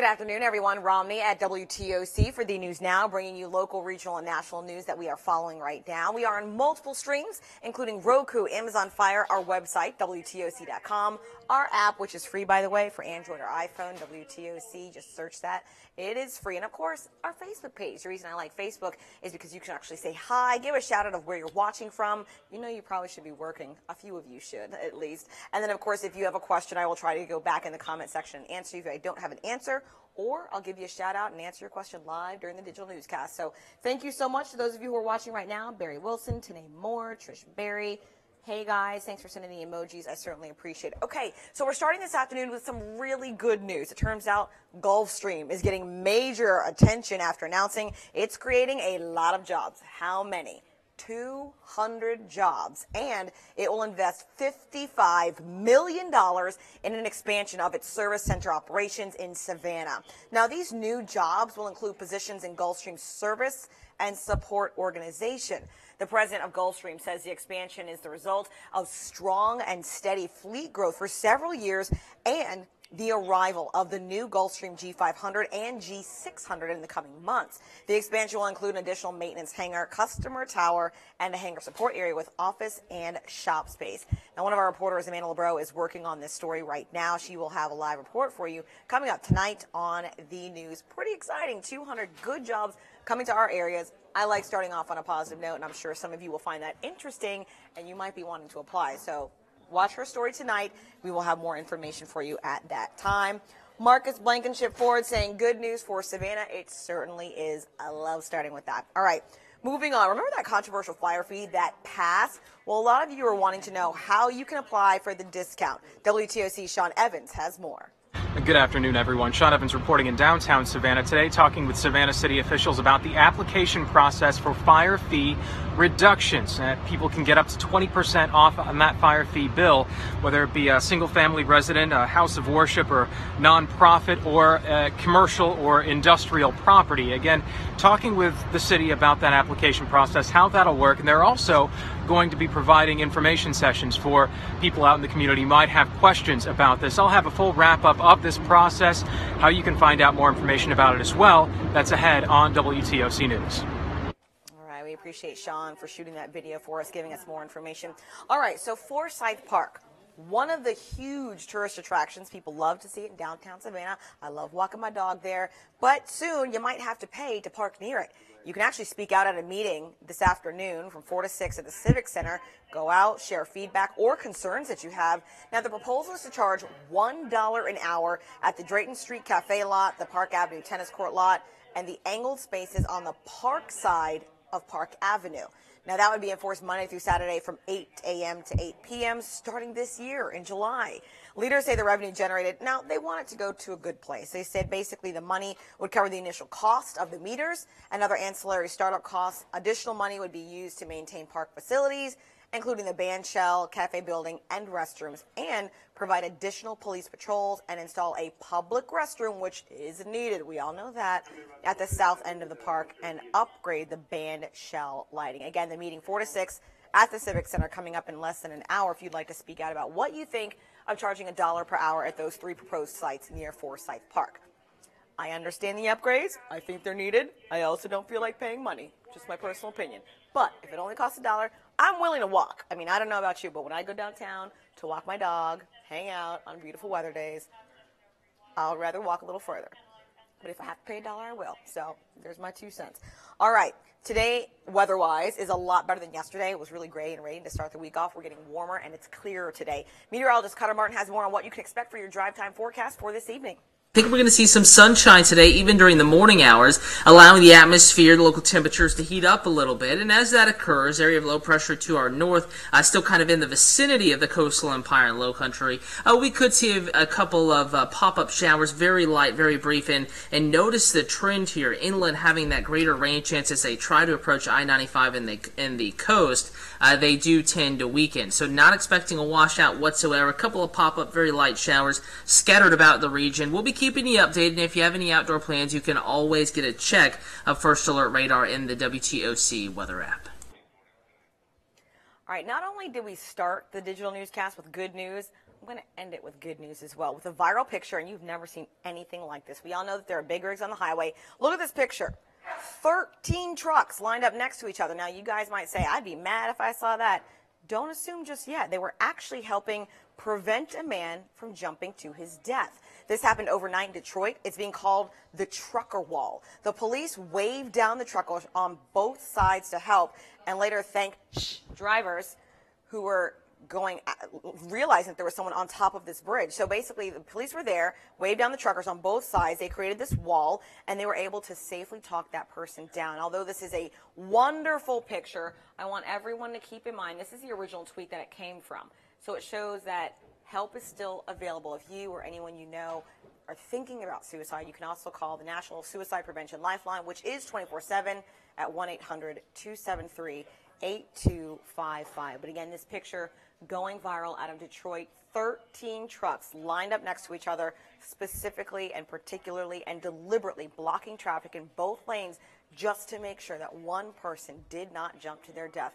Good afternoon, everyone. Romney at WTOC for the News Now, bringing you local, regional, and national news that we are following right now. We are on multiple streams, including Roku, Amazon Fire, our website, WTOC.com, our app, which is free, by the way, for Android or iPhone, WTOC. Just search that. It is free. And, of course, our Facebook page. The reason I like Facebook is because you can actually say hi, give a shout-out of where you're watching from. You know you probably should be working. A few of you should, at least. And then, of course, if you have a question, I will try to go back in the comment section and answer you if I don't have an answer. Or I'll give you a shout out and answer your question live during the digital newscast. So thank you so much to those of you who are watching right now. Barry Wilson, Tanae Moore, Trish Berry. Hey guys, thanks for sending the emojis. I certainly appreciate it. Okay, so we're starting this afternoon with some really good news. It turns out Gulfstream is getting major attention after announcing it's creating a lot of jobs. How many? 200 jobs, and it will invest $55 million in an expansion of its service center operations in Savannah. Now, these new jobs will include positions in Gulfstream's service and support organization. The president of Gulfstream says the expansion is the result of strong and steady fleet growth for several years and the arrival of the new Gulfstream G500 and G600 in the coming months. The expansion will include an additional maintenance hangar, customer tower, and a hangar support area with office and shop space. Now, one of our reporters, Amanda LeBreau, is working on this story right now. She will have a live report for you coming up tonight on the news. Pretty exciting. 200 good jobs coming to our areas. I like starting off on a positive note, and I'm sure some of you will find that interesting, and you might be wanting to apply. So watch her story tonight. We will have more information for you at that time. Marcus Blankenship Ford saying good news for Savannah. It certainly is. I love starting with that. All right, moving on. Remember that controversial flyer fee that passed? Well, a lot of you are wanting to know how you can apply for the discount. WTOC Sean Evans has more. Good afternoon, everyone. Sean Evans reporting in downtown Savannah today, talking with Savannah city officials about the application process for fire fee reductions. People can get up to 20% off on that fire fee bill, whether it be a single-family resident, a house of worship, or nonprofit, or commercial or industrial property. Again, talking with the city about that application process, how that'll work, and they're also going to be providing information sessions for people out in the community who might have questions about this. I'll have a full wrap-up of this process, how you can find out more information about it as well. That's ahead on WTOC News. All right, we appreciate Sean for shooting that video for us, giving us more information. All right, so Forsyth Park, one of the huge tourist attractions. People love to see it in downtown Savannah. I love walking my dog there, but soon you might have to pay to park near it. You can actually speak out at a meeting this afternoon from 4 to 6 at the Civic Center. Go out, share feedback or concerns that you have. Now, the proposal is to charge $1 an hour at the Drayton Street Cafe lot, the Park Avenue Tennis Court lot, and the angled spaces on the park side of Park Avenue. Now, that would be enforced Monday through Saturday from 8 a.m. to 8 p.m. starting this year in July. Leaders say the revenue generated, now they want it to go to a good place. They said basically the money would cover the initial cost of the meters and other ancillary startup costs. Additional money would be used to maintain park facilities, including the band shell, cafe building, and restrooms, and provide additional police patrols and install a public restroom, which is needed, we all know that, at the south end of the park, and upgrade the band shell lighting. Again, the meeting 4 to 6 at the Civic Center coming up in less than an hour if you'd like to speak out about what you think of charging $1 per hour at those 3 proposed sites near Forsyth Park. I understand the upgrades. I think they're needed. I also don't feel like paying money. Just my personal opinion. But if it only costs $1, I'm willing to walk. I mean, I don't know about you, but when I go downtown to walk my dog, hang out on beautiful weather days, I'll rather walk a little further. But if I have to pay $1, I will. So there's my 2 cents. All right. Today, weather-wise, is a lot better than yesterday. It was really gray and rainy to start the week off. We're getting warmer, and it's clearer today. Meteorologist Cutter Martin has more on what you can expect for your drive time forecast for this evening. I think we're going to see some sunshine today, even during the morning hours, allowing the atmosphere, the local temperatures to heat up a little bit. And as that occurs, area of low pressure to our north, still kind of in the vicinity of the coastal empire and low country, we could see a couple of pop-up showers, very light, very brief. And notice the trend here, inland having that greater rain chance as they try to approach I-95 in the coast. They do tend to weaken. So not expecting a washout whatsoever. A couple of pop-up, very light showers scattered about the region. We'll be keeping you updated, and if you have any outdoor plans, you can always get a check of First Alert Radar in the WTOC weather app. All right, not only did we start the digital newscast with good news, I'm going to end it with good news as well, with a viral picture, and you've never seen anything like this. We all know that there are big rigs on the highway. Look at this picture. 13 trucks lined up next to each other. Now, you guys might say, I'd be mad if I saw that. Don't assume just yet. They were actually helping prevent a man from jumping to his death. This happened overnight in Detroit. It's being called the trucker wall. The police waved down the truckers on both sides to help and later thanked drivers who were realizing that there was someone on top of this bridge. So basically, the police were there, waved down the truckers on both sides. They created this wall, and they were able to safely talk that person down. Although this is a wonderful picture, I want everyone to keep in mind, this is the original tweet that it came from. So it shows that help is still available. If you or anyone you know are thinking about suicide, you can also call the National Suicide Prevention Lifeline, which is 24/7 at 1-800-273-8255. But again, this picture going viral out of Detroit, 13 trucks lined up next to each other, specifically and particularly and deliberately blocking traffic in both lanes just to make sure that one person did not jump to their death.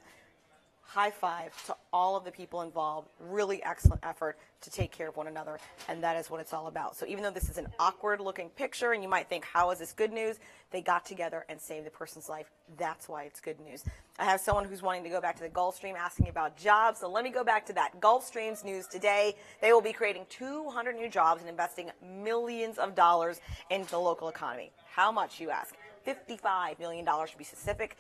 High five to all of the people involved. Really excellent effort to take care of one another, and that is what it's all about. So even though this is an awkward looking picture and you might think, how is this good news? They got together and saved the person's life. That's why it's good news. I have someone who's wanting to go back to the Gulfstream asking about jobs, so let me go back to that. Gulfstream's news today. They will be creating 200 new jobs and investing millions of dollars into the local economy. How much, you ask? $55 million to be specific,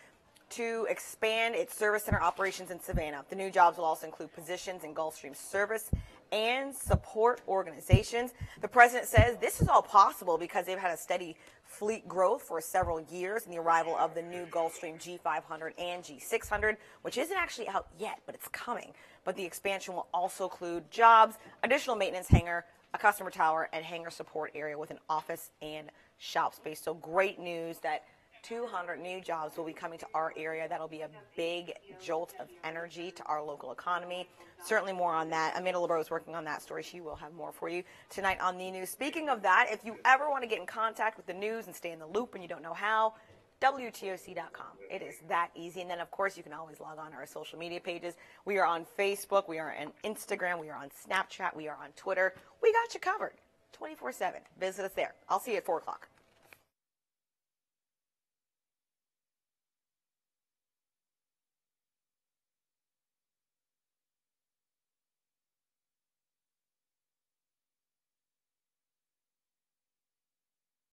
to expand its service center operations in Savannah. The new jobs will also include positions in Gulfstream's service and support organizations. The president says this is all possible because they've had a steady fleet growth for several years and the arrival of the new Gulfstream G500 and G600, which isn't actually out yet, but it's coming. But the expansion will also include jobs, additional maintenance hangar, a customer tower, and hangar support area with an office and shop space. So great news that 200 new jobs will be coming to our area. That'll be a big jolt of energy to our local economy. Certainly more on that. Amanda LeBeau is working on that story. She will have more for you tonight on the news. Speaking of that, if you ever want to get in contact with the news and stay in the loop and you don't know how, WTOC.com. It is that easy. And then, of course, you can always log on to our social media pages. We are on Facebook. We are on Instagram. We are on Snapchat. We are on Twitter. We got you covered 24/7. Visit us there. I'll see you at 4 o'clock.